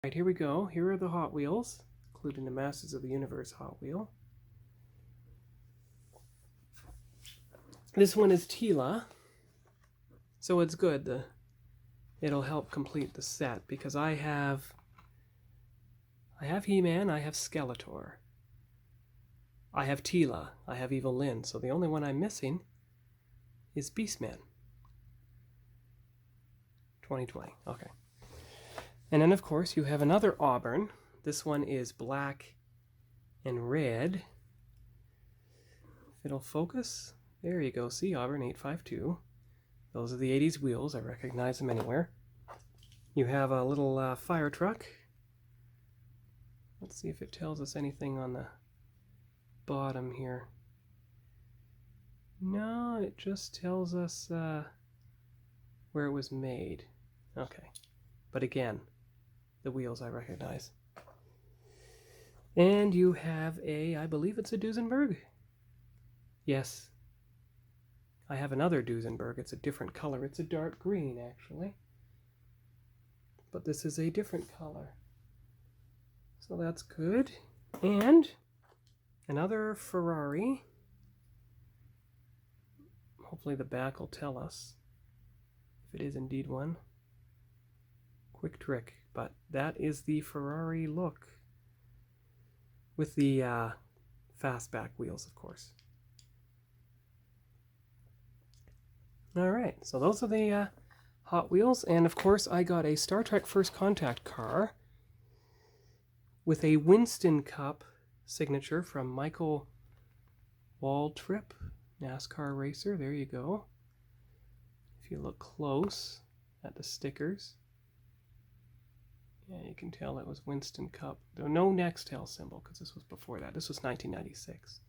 Right, here we go. Here are the Hot Wheels, including the Masters of the Universe Hot Wheel. This one is Tila, so it's good. It'll help complete the set because I have He-Man, I have Skeletor, I have Tila, I have Evil-Lyn, so the only one I'm missing is Beastman. 2020, okay. And then, of course, you have another Auburn. This one is black and red. If it'll focus, there you go. See, Auburn 852. Those are the 80s wheels. I recognize them anywhere. You have a little fire truck. Let's see if it tells us anything on the bottom here. No, it just tells us where it was made. Okay. But again, the wheels I recognize. And you have I believe it's a Duesenberg. Yes. I have another Duesenberg. It's a different color. It's a dark green, actually. But this is a different color. So that's good. And another Ferrari. Hopefully the back will tell us if it is indeed one. Quick trick, but that is the Ferrari look with the fastback wheels, of course. All right, so those are the Hot Wheels, and of course I got a Star Trek First Contact car with a Winston Cup signature from Michael Waltrip, NASCAR racer. There you go. If you look close at the stickers, yeah, you can tell it was Winston Cup. There was no Nextel symbol because this was before that. This was 1996.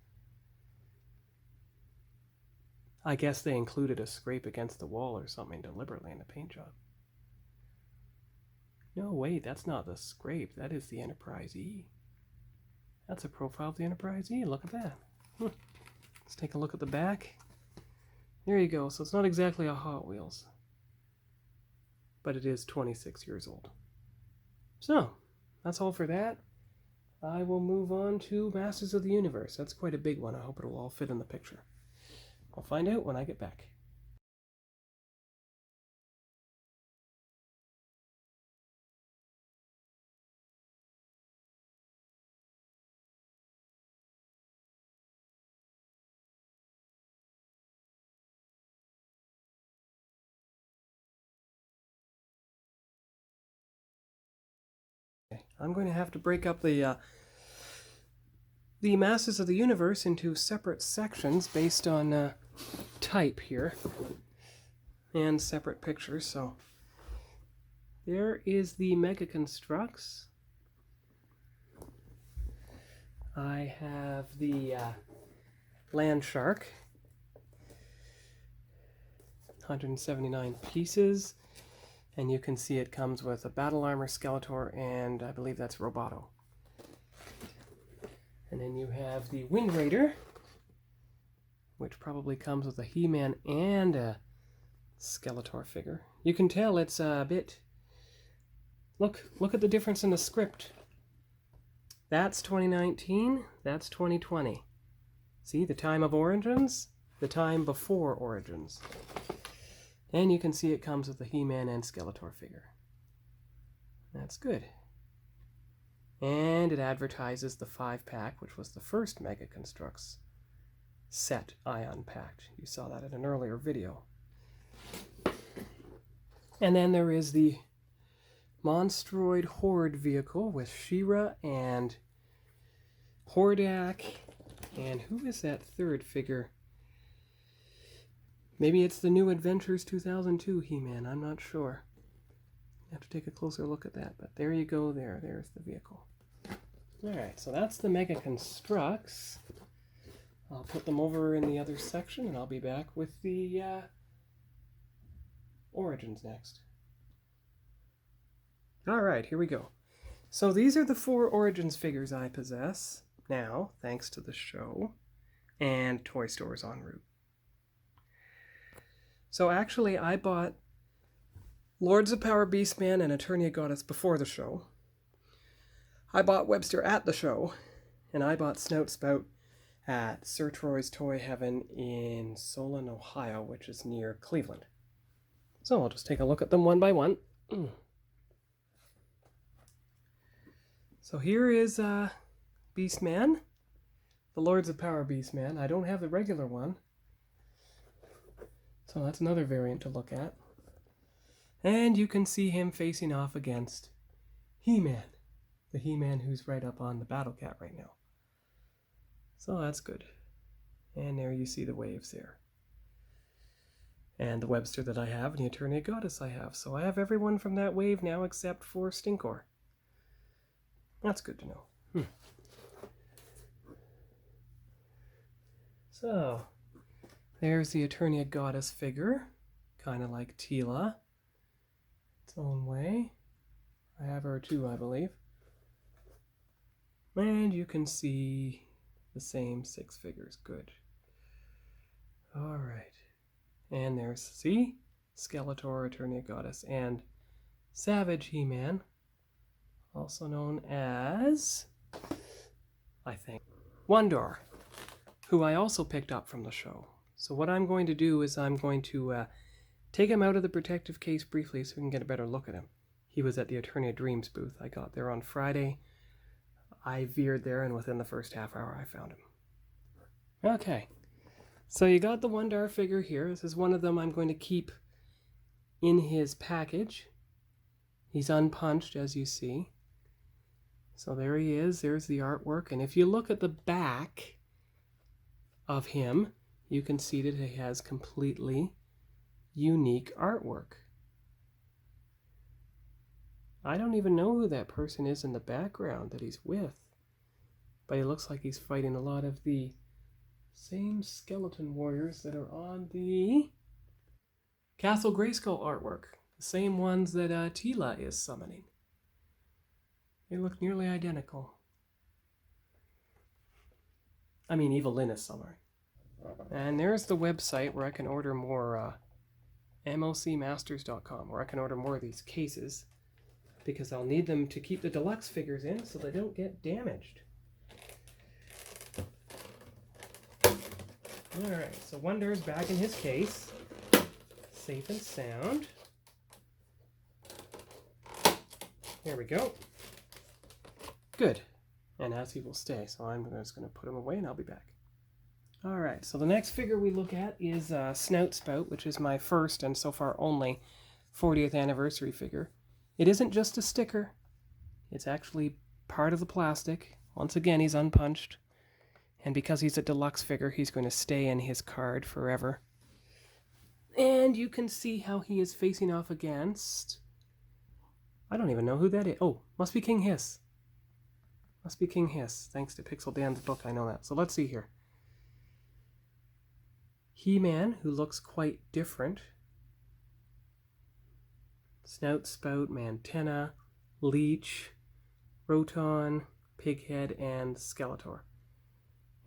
I guess they included a scrape against the wall or something deliberately in the paint job. No, wait, that's not the scrape. That is the Enterprise E. That's a profile of the Enterprise E. Look at that. Let's take a look at the back. There you go. So it's not exactly a Hot Wheels, but it is 26 years old. So, that's all for that. I will move on to Masters of the Universe. That's quite a big one. I hope it'll all fit in the picture. I'll find out when I get back. I'm going to have to break up the Masters of the Universe into separate sections based on type here and separate pictures. So there is the MegaConstrux. I have the Land Shark, 179 pieces. And you can see it comes with a Battle Armor, Skeletor, and I believe that's Roboto. And then you have the Wind Raider, which probably comes with a He-Man and a Skeletor figure. You can tell it's a bit... Look at the difference in the script. That's 2019, that's 2020. See, the time of Origins, the time before Origins. And you can see it comes with the He-Man and Skeletor figure. That's good. And it advertises the 5-pack, which was the first MegaConstrux set Ion packed. You saw that in an earlier video. And then there is the Monstroid Horde vehicle with She-Ra and Hordak. And who is that third figure? Maybe it's the New Adventures 2002 He-Man, I'm not sure. I have to take a closer look at that, but there you go there. There's the vehicle. Alright, so that's the MegaConstrux. I'll put them over in the other section, and I'll be back with the Origins next. Alright, here we go. So these are the 4 Origins figures I possess now, thanks to the show and toy stores en route. So actually, I bought Lords of Power Beastman and Eternia Goddess before the show. I bought Webster at the show, and I bought Snout Spout at Sir Troy's Toy Heaven in Solon, Ohio, which is near Cleveland. So I'll just take a look at them one by one. So here is Beastman, the Lords of Power Beastman. I don't have the regular one, so that's another variant to look at. And you can see him facing off against He-Man, the He-Man who's right up on the Battle Cat right now. So that's good. And there you see the waves there. And the Webster that I have, and the Eternia Goddess I have. So I have everyone from that wave now except for Stinkor. That's good to know. So, there's the Eternia Goddess figure. Kind of like Teela. Its own way. I have her too, I believe. And you can see the same 6 figures. Good. Alright. And there's, see? Skeletor, Eternia Goddess, and Savage He-Man. Also known as, I think, Wun-Dar, who I also picked up from the show. So what I'm going to do is I'm going to take him out of the protective case briefly so we can get a better look at him. He was at the Eternia Dreams booth. I got there on Friday. I veered there, and within the first half hour I found him. Okay, so you got the Wun-Dar figure here. This is one of them I'm going to keep in his package. He's unpunched, as you see. So there he is. There's the artwork. And if you look at the back of him, you can see that he has completely unique artwork. I don't even know who that person is in the background that he's with. But he looks like he's fighting a lot of the same skeleton warriors that are on the Castle Grayskull artwork. The same ones that Teela is summoning. They look nearly identical. I mean, Evil-Lyn is summoning. And there's the website where I can order more, mocmasters.com, where I can order more of these cases, because I'll need them to keep the deluxe figures in so they don't get damaged. Alright, so Wun-Dar's back in his case. Safe and sound. There we go. Good. And as he will stay, so I'm just going to put him away and I'll be back. Alright, so the next figure we look at is Snout Spout, which is my first and so far only 40th anniversary figure. It isn't just a sticker. It's actually part of the plastic. Once again, he's unpunched. And because he's a deluxe figure, he's going to stay in his card forever. And you can see how he is facing off against... I don't even know who that is. Oh, must be King Hiss. Must be King Hiss. Thanks to Pixel Dan's book, I know that. So let's see here. He-Man, who looks quite different. Snout Spout, Mantenna, Leech, Roton, Pighead, and Skeletor.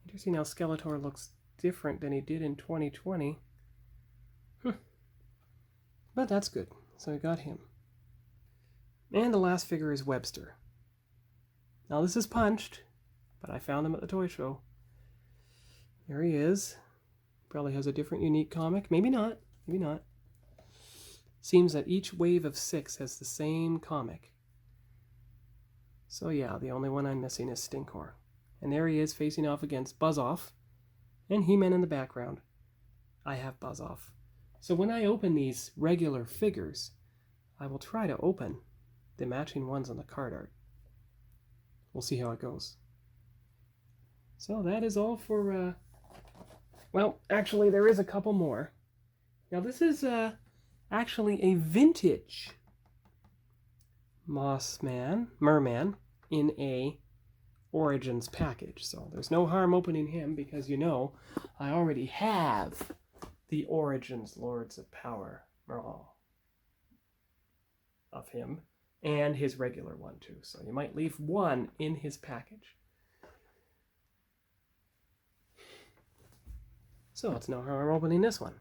Interesting how Skeletor looks different than he did in 2020. But that's good. So we got him. And the last figure is Webster. Now this is punched, but I found him at the toy show. There he is. Probably has a different unique comic. Maybe not. Maybe not. Seems that each wave of 6 has the same comic. So yeah, the only one I'm missing is Stinkor. And there he is facing off against Buzz-Off and He-Man in the background. I have Buzz-Off. So when I open these regular figures, I will try to open the matching ones on the card art. We'll see how it goes. So that is all for, well, actually there is a couple more. Now this is actually a vintage Merman in a Origins package. So there's no harm opening him because, you know, I already have the Origins Lords of Power of him and his regular one too. So you might leave one in his package. So it's no harm opening this one.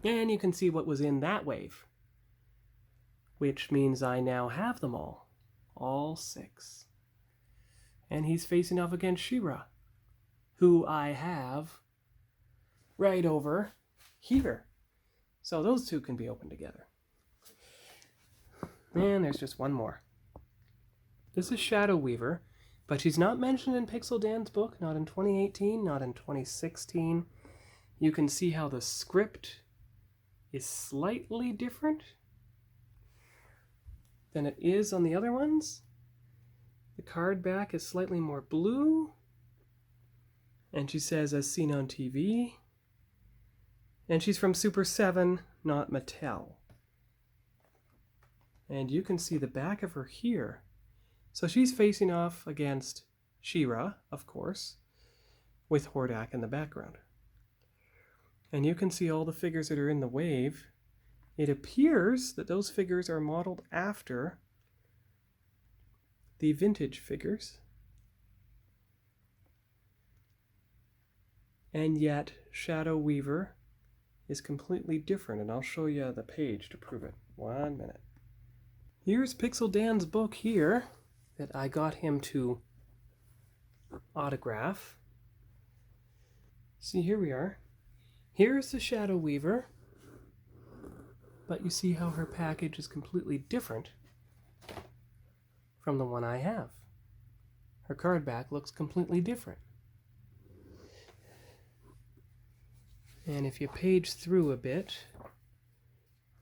And you can see what was in that wave, which means I now have them all all 6. And he's facing off against She-Ra, who I have right over here. So those two can be opened together. And there's just one more. This is Shadow Weaver, but she's not mentioned in Pixel Dan's book, not in 2018, not in 2016. You can see how the script is slightly different than it is on the other ones. The card back is slightly more blue. And she says, as seen on TV. And she's from Super 7, not Mattel. And you can see the back of her here. So she's facing off against She-Ra, of course, with Hordak in the background. And you can see all the figures that are in the wave. It appears that those figures are modeled after the vintage figures. And yet Shadow Weaver is completely different, and I'll show you the page to prove it. 1 minute. Here's Pixel Dan's book here that I got him to autograph. See, here we are. Here's the Shadow Weaver, but you see how her package is completely different from the one I have. Her card back looks completely different. And if you page through a bit,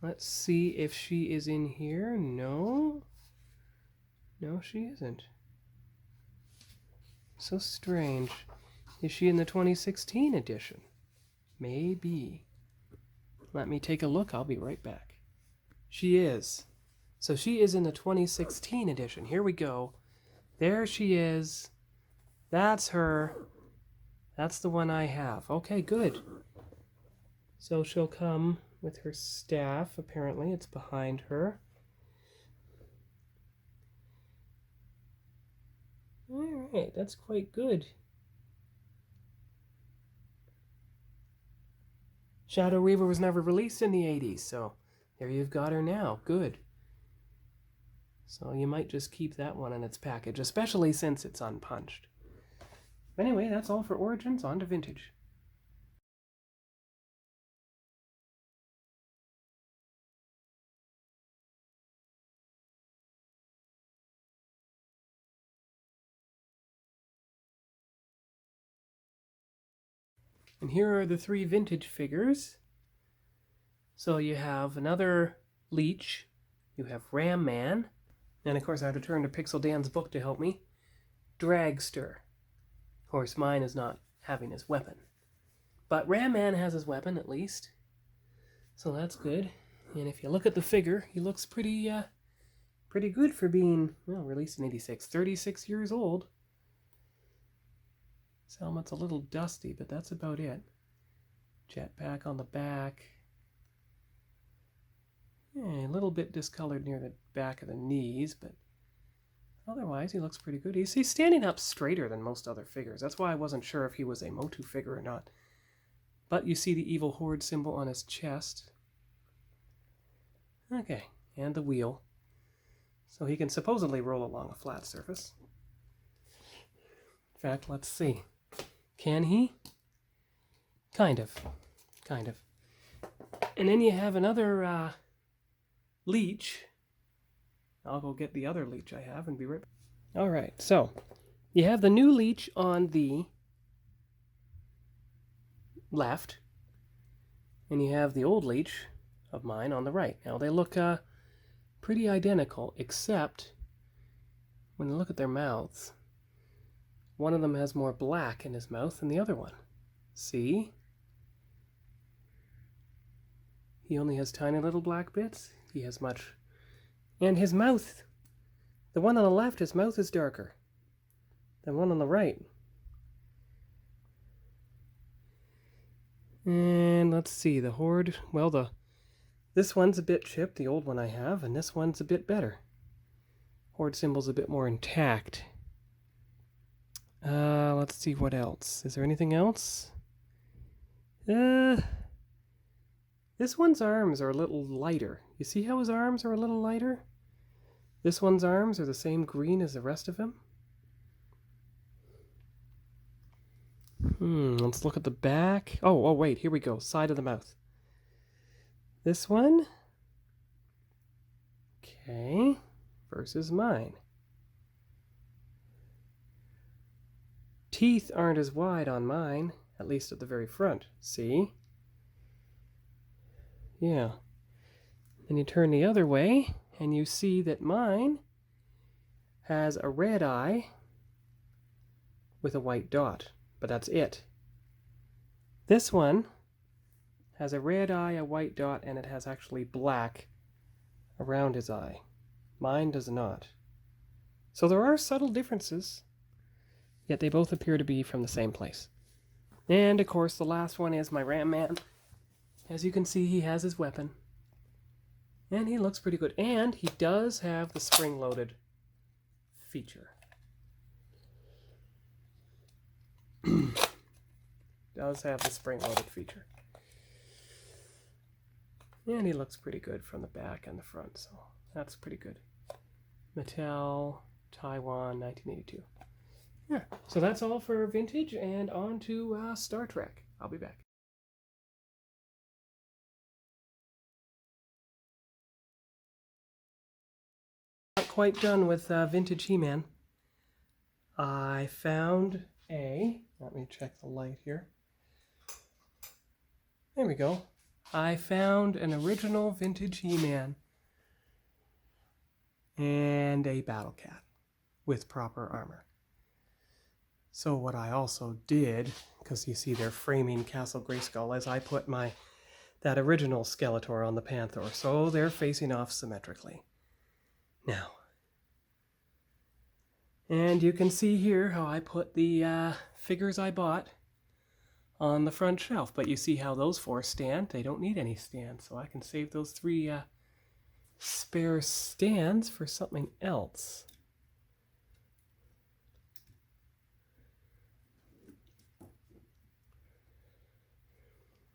let's see if she is in here. No. No, she isn't. So strange. Is she in the 2016 edition? Maybe. Let me take a look. I'll be right back. She is. So she is in the 2016 edition. Here we go. There she is. That's her. That's the one I have. Okay, good. So she'll come with her staff. Apparently, it's behind her. All right, that's quite good. Shadow Weaver was never released in the 80s, so there you've got her now. Good. So you might just keep that one in its package, especially since it's unpunched. Anyway, that's all for Origins. On to Vintage. And here are the 3 vintage figures. So you have another Leech, you have Ram Man, and of course I had to turn to Pixel Dan's book to help me, Dragster. Of course mine is not having his weapon. But Ram Man has his weapon at least, so that's good. And if you look at the figure, he looks pretty good for being, well, released in 86, 36 years old. His helmet's a little dusty, but that's about it. Jetpack on the back. Yeah, a little bit discolored near the back of the knees, but otherwise he looks pretty good. He's standing up straighter than most other figures. That's why I wasn't sure if he was a MOTU figure or not. But you see the Evil Horde symbol on his chest. Okay, and the wheel. So he can supposedly roll along a flat surface. In fact, let's see. Can he? Kind of. Kind of. And then you have another Leech. I'll go get the other Leech I have and be right back. Alright, so you have the new Leech on the left, and you have the old Leech of mine on the right. Now they look pretty identical, except when you look at their mouths, one of them has more black in his mouth than the other one. See? He only has tiny little black bits. He has much. And his mouth, the one on the left, his mouth is darker than one on the right. And let's see, the Horde, well, this one's a bit chipped, the old one I have, and this one's a bit better. Horde symbol's a bit more intact. Let's see what else. Is there anything else? This one's arms are a little lighter. You see how his arms are a little lighter? This one's arms are the same green as the rest of him. Let's look at the back. Oh, wait, here we go. Side of the mouth. This one. Okay. Versus mine. Teeth aren't as wide on mine, at least at the very front. See? Yeah. Then you turn the other way, and you see that mine has a red eye with a white dot, but that's it. This one has a red eye, a white dot, and it has actually black around his eye. Mine does not. So there are subtle differences, yet they both appear to be from the same place. And of course the last one is my Ram Man. As you can see, he has his weapon. And he looks pretty good. And he does have the spring-loaded feature. Does have the spring-loaded feature. And he looks pretty good from the back and the front, so that's pretty good. Mattel, Taiwan, 1982. Yeah, so that's all for vintage, and on to Star Trek. I'll be back. Not quite done with vintage He-Man. I found let me check the light here. There we go. I found an original vintage He-Man and a Battle Cat with proper armor. So what I also did, because you see they're framing Castle Grayskull, is I put that original Skeletor on the Panther, so they're facing off symmetrically. Now, and you can see here how I put the figures I bought on the front shelf, but you see how those 4 stand? They don't need any stands, so I can save those 3 spare stands for something else.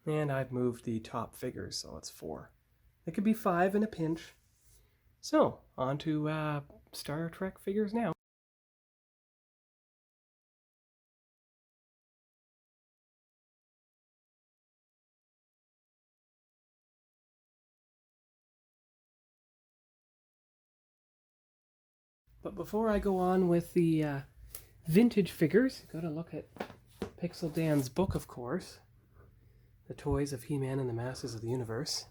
And I've moved the top figures, so it's 4. It could be 5 in a pinch. So, on to Star Trek figures now. But before I go on with the vintage figures, you've got to look at Pixel Dan's book, of course. The Toys of He-Man and the Masters of the Universe.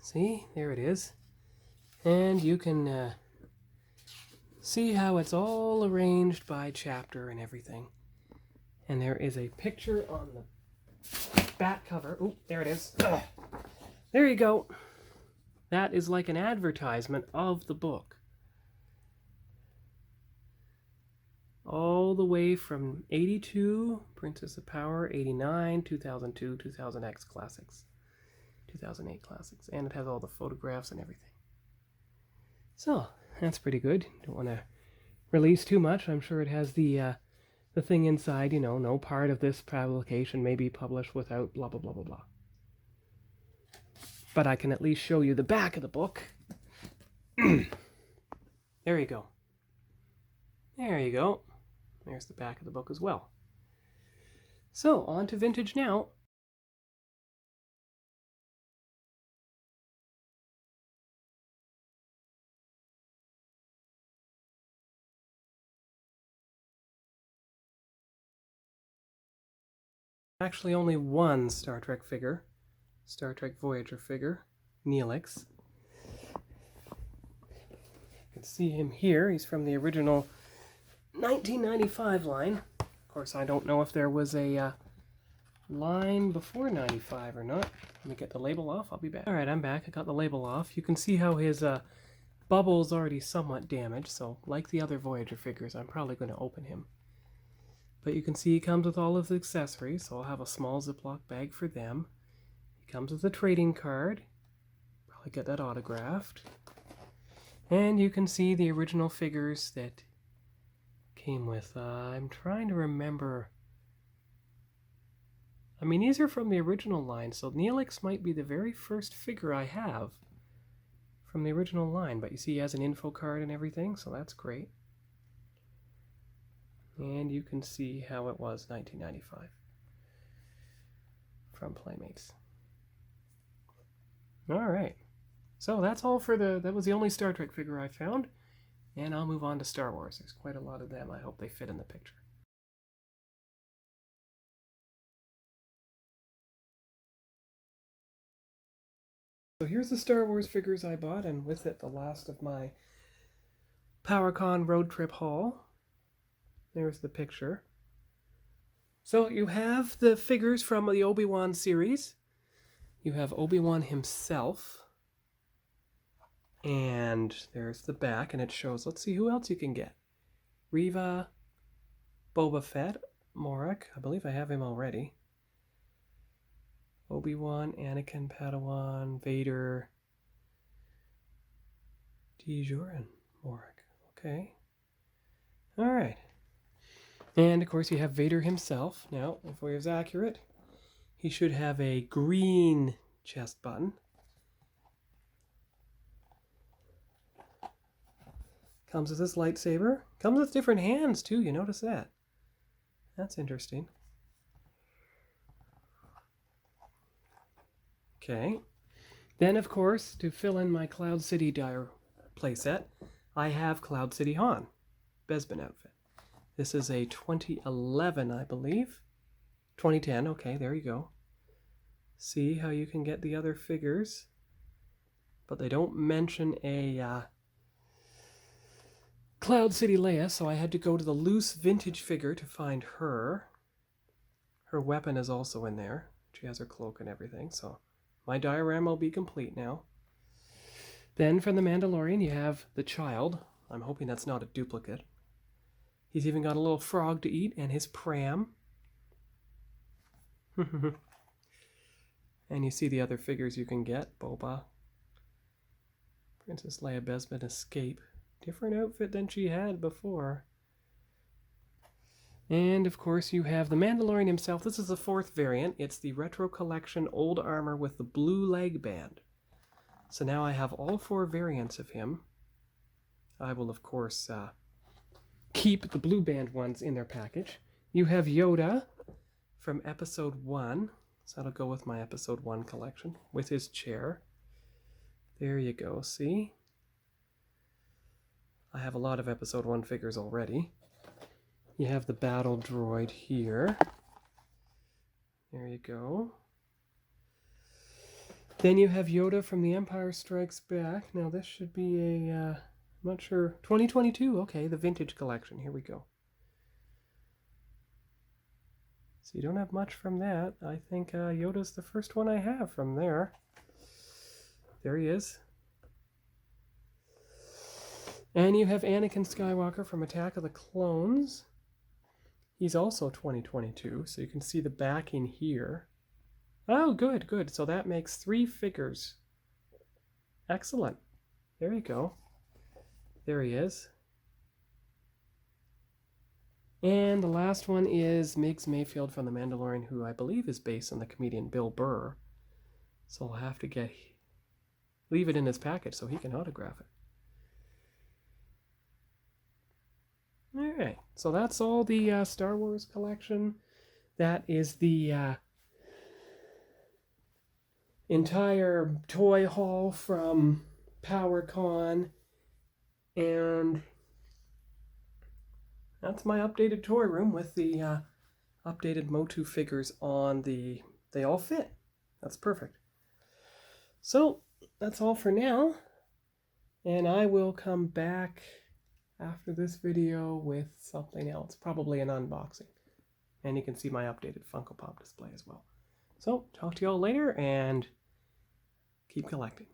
See, there it is. And you can see how it's all arranged by chapter and everything. And there is a picture on the back cover. Oh, there it is. There you go. That is like an advertisement of the book. All the way from 82, Princess of Power, 89, 2002, 2000X Classics, 2008 Classics, and it has all the photographs and everything. So, that's pretty good. Don't want to release too much. I'm sure it has the thing inside, no part of this publication may be published without blah, blah, blah, blah, blah. But I can at least show you the back of the book. There you go. There you go. There's the back of the book as well. So, on to vintage now. Actually, only one Star Trek figure. Star Trek Voyager figure. Neelix. You can see him here. He's from the original 1995 line. Of course, I don't know if there was a line before 95 or not. Let me get the label off. I'll be back. Alright, I'm back. I got the label off. You can see how his bubble's already somewhat damaged, so like the other Voyager figures, I'm probably going to open him. But you can see he comes with all of the accessories, so I'll have a small Ziploc bag for them. He comes with a trading card. Probably get that autographed. And you can see the original figures that came with. I'm trying to remember. I mean, these are from the original line, so Neelix might be the very first figure I have from the original line, but you see he has an info card and everything, so that's great. And you can see how it was 1995 from Playmates. All right, so that's all for that was the only Star Trek figure I found, and I'll move on to Star Wars. There's quite a lot of them. I hope they fit in the picture. So here's the Star Wars figures I bought, and with it the last of my PowerCon road trip haul. There's the picture. So you have the figures from the Obi-Wan series. You have Obi-Wan himself. And there's the back, and it shows, let's see who else you can get. Reva, Boba Fett, Morak, I believe I have him already. Obi-Wan, Anakin, Padawan, Vader, Dijur, and Morak. Okay. All right. And, of course, you have Vader himself. Now, if he was accurate, he should have a green chest button. Comes with this lightsaber. Comes with different hands, too. You notice that? That's interesting. Okay. Then, of course, to fill in my Cloud City Dire playset, I have Cloud City Han, Bespin outfit. This is a 2011, I believe. 2010, okay, there you go. See how you can get the other figures, but they don't mention a Cloud City Leia, so I had to go to the loose vintage figure to find her. Her weapon is also in there. She has her cloak and everything, so my diorama will be complete now. Then from The Mandalorian, you have the child. I'm hoping that's not a duplicate. He's even got a little frog to eat and his pram. And you see the other figures you can get. Boba. Princess Leia Bespin Escape. Different outfit than she had before. And, of course, you have the Mandalorian himself. This is the 4th variant. It's the Retro Collection Old Armor with the blue leg band. So now I have all 4 variants of him. I will, of course, keep the blue band ones in their package. You have Yoda from Episode 1. So that'll go with my Episode 1 collection, with his chair. There you go, see? I have a lot of Episode 1 figures already. You have the battle droid here. There you go. Then you have Yoda from The Empire Strikes Back. Now this should be a, I'm not sure, 2022. Okay, the vintage collection. Here we go. So you don't have much from that. I think Yoda's the first one I have from there. There he is. And you have Anakin Skywalker from Attack of the Clones. He's also 2022, so you can see the backing here. Oh, good, good. So that makes 3 figures. Excellent. There you go. There he is. And the last one is Migs Mayfield from The Mandalorian, who I believe is based on the comedian Bill Burr. So I'll have to leave it in his package so he can autograph it. Alright, so that's all the Star Wars collection. That is the entire toy haul from PowerCon. And that's my updated toy room with the updated MOTU figures on the... They all fit. That's perfect. So, that's all for now. And I will come back after this video with something else, probably an unboxing. And you can see my updated Funko Pop display as well. So, talk to you all later, and keep collecting.